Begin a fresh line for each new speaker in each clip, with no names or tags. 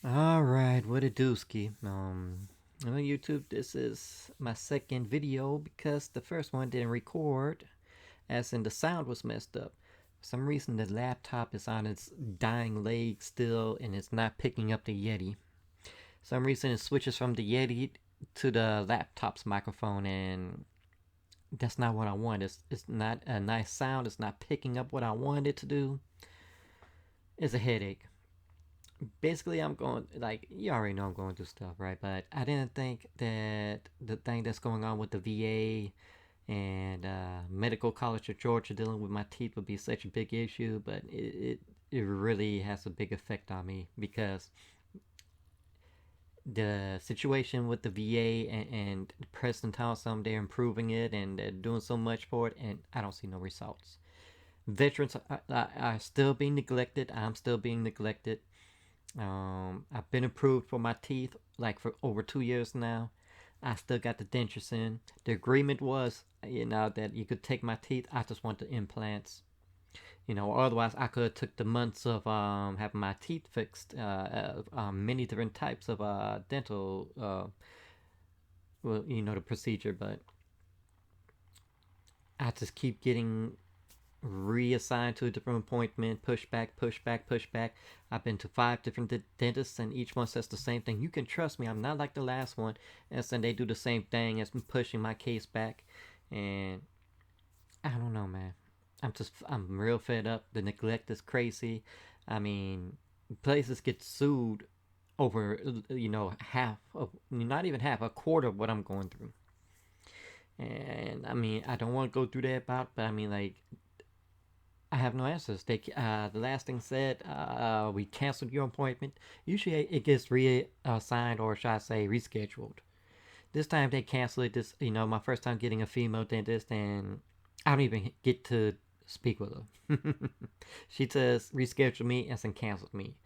Alright, what a dooski. On YouTube, this is my second video because the first one didn't record, as in the sound was messed up. For some reason, the laptop is on its dying leg still and it's not picking up the Yeti. For some reason, it switches from the Yeti to the laptop's microphone, and that's not what I want. It's not a nice sound, it's not picking up what I wanted it to do. It's a headache. Basically, I'm going, like, you already know I'm going through stuff, right? But I didn't think that the thing that's going on with the VA and Medical College of Georgia dealing with my teeth would be such a big issue, but it really has a big effect on me because the situation with the VA and Preston Townsend, they're improving it and they're doing so much for it, and I don't see no results. Veterans are still being neglected. I'm still being neglected. I've been approved for my teeth like for over 2 years now. I still got the dentures in. The agreement was, that you could take my teeth. I just want the implants. Or otherwise I could have took the months of having my teeth fixed. Many different types of dental, the procedure. But I just keep getting reassigned to a different appointment, push back, push back, push back. I've been to 5 different dentists, and each one says the same thing. You can trust me, I'm not like the last one. And then they do the same thing as me pushing my case back. And I don't know, man. I'm real fed up. The neglect is crazy. I mean, places get sued over, half of, not even half, a quarter of what I'm going through. And I mean, I don't want to go through that about, but I mean, like, I have no answers. The last thing said, we canceled your appointment. Usually it gets reassigned, or should I say rescheduled. This time they canceled it. My first time getting a female dentist, and I don't even get to speak with her. She says reschedule me and then canceled me.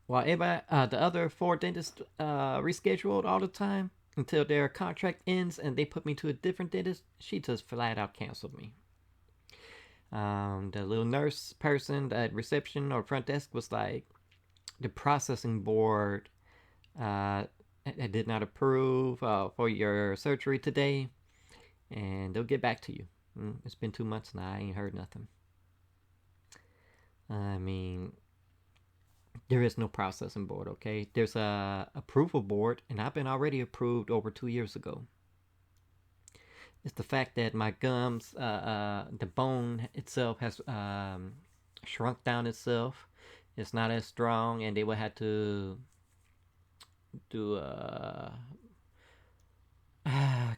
While everybody, the other four dentists rescheduled all the time until their contract ends and they put me to a different dentist, she just flat out canceled me. The little nurse person at reception or front desk was like, the processing board did not approve for your surgery today, and they'll get back to you. It's been 2 months now. I ain't heard nothing. I mean, there is no processing board, okay? There's a approval board, and I've been already approved over 2 years ago. It's the fact that my gums, the bone itself has shrunk down itself. It's not as strong, and they would have to do I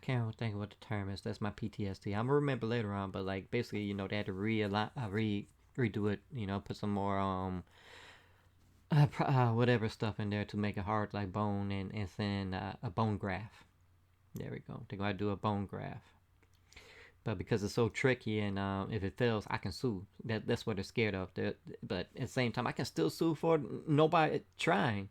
can't think of what the term is. That's my PTSD. I'm gonna remember later on, but like basically, they had to redo it. Put some more whatever stuff in there to make it hard like bone, and then a bone graft. There we go. They're gonna do a bone graft. But because it's so tricky, and if it fails, I can sue. That's what they're scared of. But at the same time, I can still sue for nobody trying.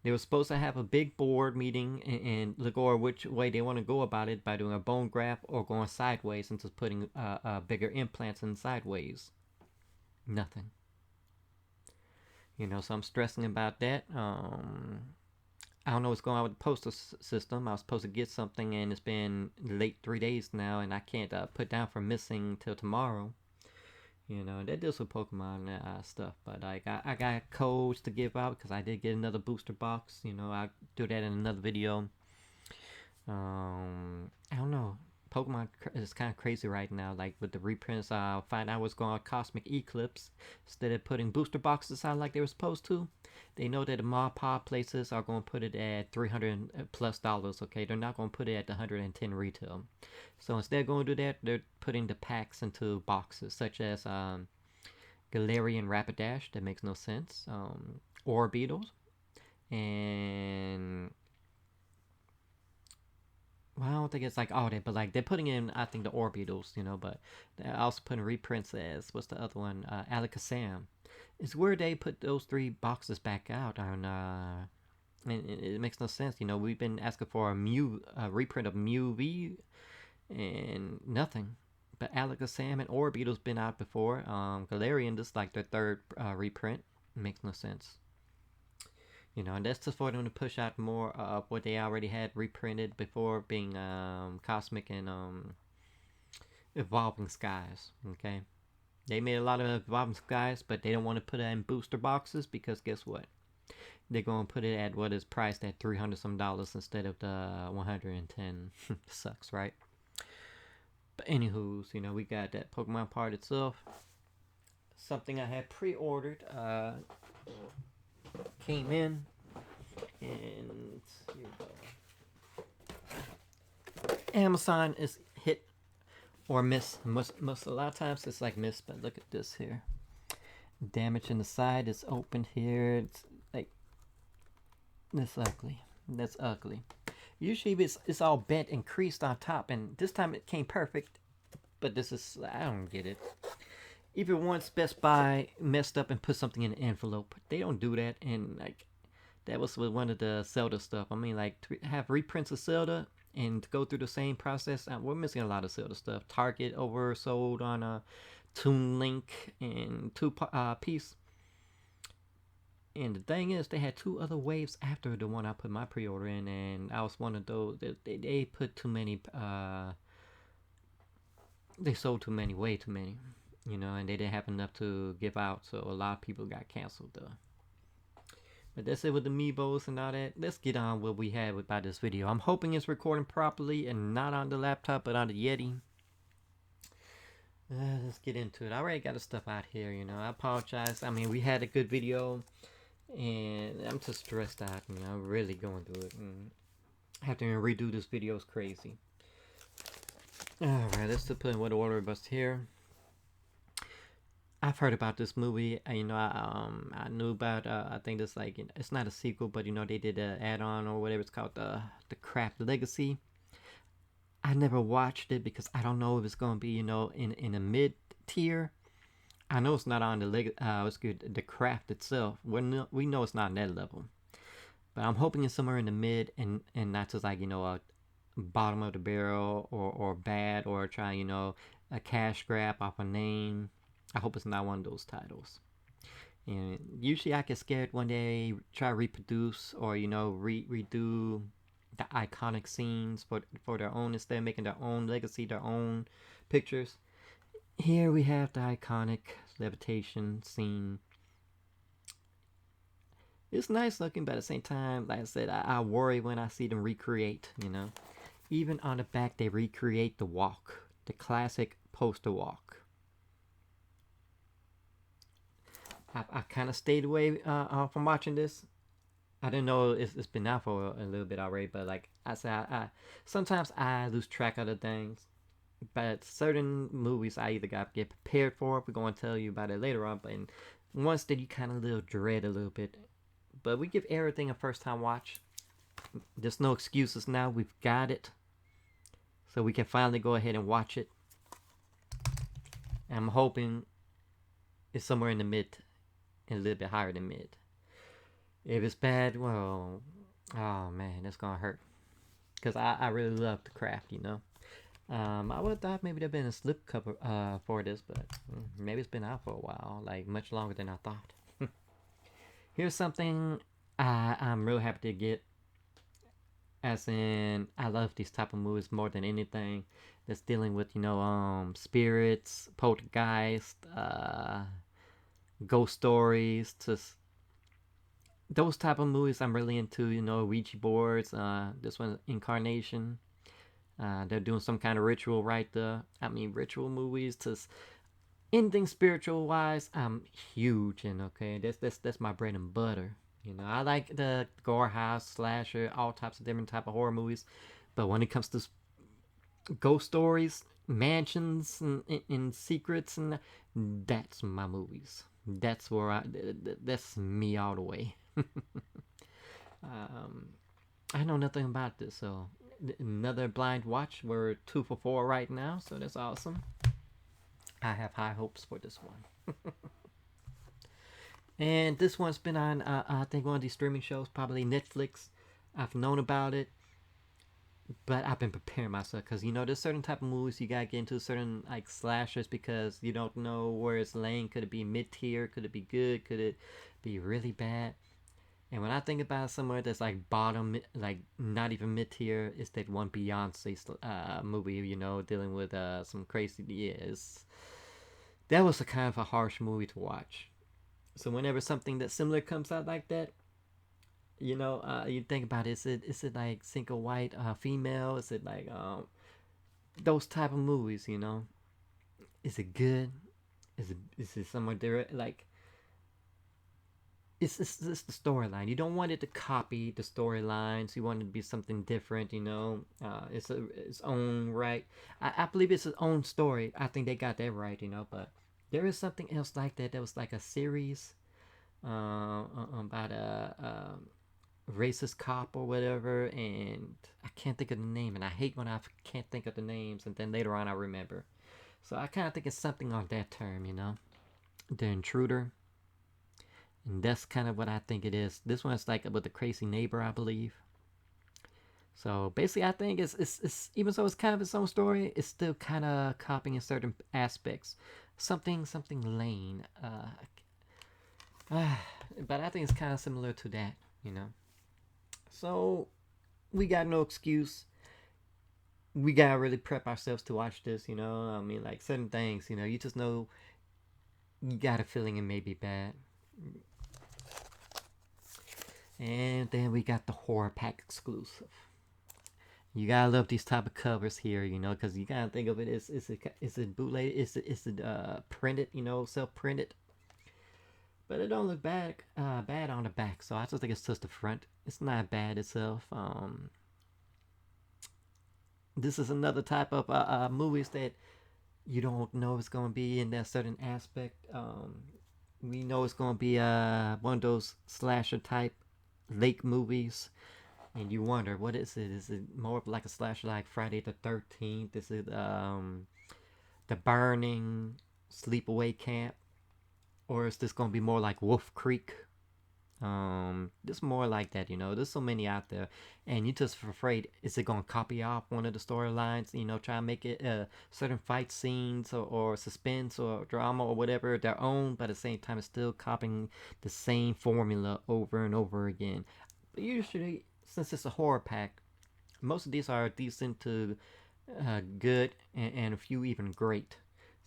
They were supposed to have a big board meeting and look over which way they want to go about it, by doing a bone graft or going sideways and just putting bigger implants in sideways. Nothing. So I'm stressing about that. I don't know what's going on with the postal system. I was supposed to get something, and it's been late 3 days now, and I can't put down for missing till tomorrow. That deals with Pokemon stuff. But I got codes to give out because I did get another booster box. I'll do that in another video. I don't know. Pokemon is kind of crazy right now. Like with the reprints, I'll find out what's going on with Cosmic Eclipse. Instead of putting booster boxes out like they were supposed to, they know that the mod pod places are going to put it at $300 plus. Okay, they're not going to put it at the 110 retail. So instead of going to do that, they're putting the packs into boxes, such as Galarian Rapidash. That makes no sense. Orbeetles and well, I don't think it's like all that, but like they're putting in, I think, the Orbeetles, but they're also putting reprints as what's the other one, Alakazam. It's where they put those three boxes back out on. And it makes no sense. We've been asking for a reprint of Mew V, and nothing. But Alakazam and Orbeetle's been out before. Galarian, this is like their third reprint. It makes no sense. And that's just for them to push out more of what they already had reprinted before, being Cosmic and Evolving Skies. Okay, they made a lot of Evolving Skies, but they don't want to put it in booster boxes because guess what? They're gonna put it at what is priced at $300 some instead of the 110. Sucks, right? But anywho's, we got that Pokemon part itself. Something I had pre-ordered came in, and here we go. Amazon is hit or miss. Most a lot of times it's like miss, but look at this here. Damage in the side is open here. It's like this ugly. That's ugly. Usually it's all bent and creased on top, and this time it came perfect. But this is, I don't get it. Even once Best Buy messed up and put something in an envelope, they don't do that. And like that was with one of the Zelda stuff. I mean, like to have reprints of Zelda and to go through the same process. We're missing a lot of Zelda stuff. Target oversold on a Toon Link and two piece. And the thing is, they had two other waves after the one I put my pre-order in, and I was one of those. They put too many. They sold too many, way too many, and they didn't have enough to give out, so a lot of people got canceled though. But that's it with the Amiibos and all that. Let's get on what we had about this video. I'm hoping it's recording properly and not on the laptop, but on the Yeti. Let's get into it. I already got the stuff out here, I apologize. I mean, we had a good video, and I'm just stressed out, I'm really going through it. And have to redo this video is crazy. Alright, let's just put in what order of us here. I've heard about this movie. I knew about. I think it's like it's not a sequel, but they did an add-on or whatever it's called, the Craft Legacy. I never watched it because I don't know if it's gonna be in a mid tier. I know it's not on it's good, the Craft itself. We know it's not on that level, but I'm hoping it's somewhere in the mid and not just like a bottom of the barrel or bad or try a cash grab off a name. I hope it's not one of those titles. And usually I get scared when they try to reproduce or redo the iconic scenes for their own instead of making their own legacy, their own pictures. Here we have the iconic levitation scene. It's nice looking, but at the same time, like I said, I worry when I see them recreate, Even on the back, they recreate the walk, the classic poster walk. I kind of stayed away from watching this. I didn't know it's been out for a little bit already, but like I said, sometimes I lose track of the things. But certain movies I either got to get prepared for. We're going to tell you about it later on. But once that you kind of little dread a little bit. But we give everything a first time watch. There's no excuses now. We've got it. So we can finally go ahead and watch it. And I'm hoping it's somewhere in the mid and a little bit higher than mid. If it's bad, well, oh man, that's gonna hurt. Because I really love the Craft, I would have thought maybe there'd been a slip cover for this, but maybe it's been out for a while, like much longer than I thought. Here's something I'm real happy to get. As in, I love these type of movies more than anything that's dealing with, spirits, poltergeist, ghost stories, just those type of movies I'm really into, Ouija boards, this one, Incarnation. They're doing some kind of ritual right there. I mean, ritual movies, just anything spiritual wise, I'm huge in, okay? That's my bread and butter. I like the gore house, slasher, all types of different type of horror movies. But when it comes to ghost stories, mansions, and secrets, and that's my movies. That's where that's me all the way. I know nothing about this, so another blind watch. We're 2 for 4 right now, so that's awesome. I have high hopes for this one. And this one's been on, I think, one of these streaming shows, probably Netflix. I've known about it, but I've been preparing myself because there's certain type of movies you gotta get into, certain like slashers, because you don't know where it's laying. Could it be mid tier? Could it be good? Could it be really bad? And when I think about somewhere that's like bottom, like not even mid tier, it's that one Beyonce movie, you know, dealing with some crazy. Yes, that was a kind of a harsh movie to watch. So whenever something that similar comes out like that, you know, you think about it, is it like single white female? Is it like those type of movies? You know, is it good? Is it somewhere there like it's the storyline. You don't want it to copy the storylines. You want it to be something different. You know, its own right. I believe it's its own story. I think they got that right. You know, but there is something else like that. That was like a series about a racist cop or whatever, and I can't think of the name. And I hate when I can't think of the names, and then later on I remember. So I kind of think it's something on that term. You know, the intruder. And that's kind of what I think it is. This one's like with the crazy neighbor, I believe. So basically, I think it's even though it's kind of its own story, it's still kind of copying in certain aspects. Something lane. But I think it's kind of similar to that, you know. So we got no excuse. We gotta really prep ourselves to watch this, you know. I mean, like certain things, you know, you just know you got a feeling it may be bad. And then we got the horror pack exclusive. You gotta love these type of covers here, you know, because you gotta think of it as is it bootleg? Is it printed? You know, self printed. But it don't look bad on the back. So I just think it's just the front. It's not bad itself. This is another type of movies that you don't know it's gonna be in that certain aspect. We know it's gonna be one of those slasher type lake movies, and you wonder what is it? Is it more of like a slasher like Friday the 13th? Is it the Burning, Sleepaway Camp, or is this gonna be more like Wolf Creek? This more like that, you know. There's so many out there, and you just afraid is it gonna copy off one of the storylines? You know, try and make it certain fight scenes or suspense or drama or whatever their own, but at the same time, it's still copying the same formula over and over again. But usually, since it's a horror pack, most of these are decent to good, and a few even great.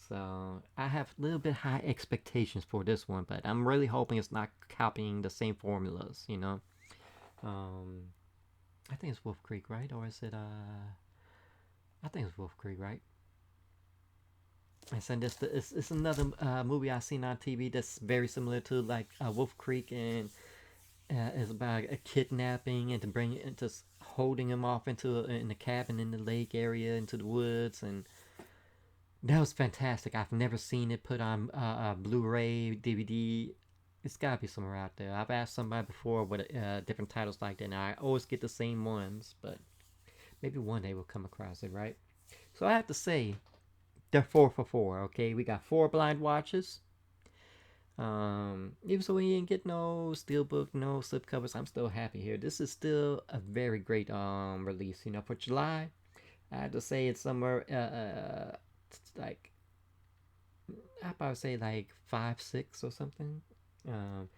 So I have a little bit high expectations for this one, but I'm really hoping it's not copying the same formulas. You know, um, I think it's Wolf Creek, right? Or is it? I think it's Wolf Creek, right? And it's another movie I've seen on TV that's very similar to like Wolf Creek, and it's about a kidnapping and to bring it into holding him off into in the cabin in the lake area into the woods, and that was fantastic. I've never seen it put on Blu-ray, DVD. It's gotta be somewhere out there. I've asked somebody before what different titles like that, and I always get the same ones, but maybe one day we'll come across it, right? So I have to say, they're 4 for 4. Okay, we got 4 blind watches. Even so we didn't get no steelbook, no slipcovers, I'm still happy here. This is still a very great release. You know, for July, I have to say it's somewhere like I probably say like 5, 6 or something. Um,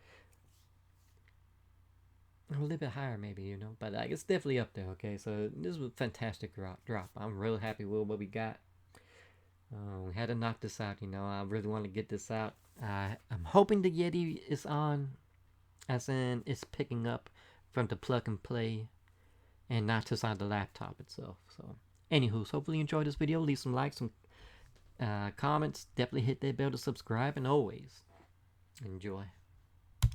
a little bit higher maybe, you know, but like it's definitely up there. Okay, so this was a fantastic drop. I'm really happy with what we got. We had to knock this out, you know. I really want to get this out. I'm hoping the Yeti is on, as in it's picking up from the plug and play, and not just on the laptop itself. So, anywho, hopefully you enjoyed this video. Leave some likes, some comments. Definitely hit that bell to subscribe, and always enjoy.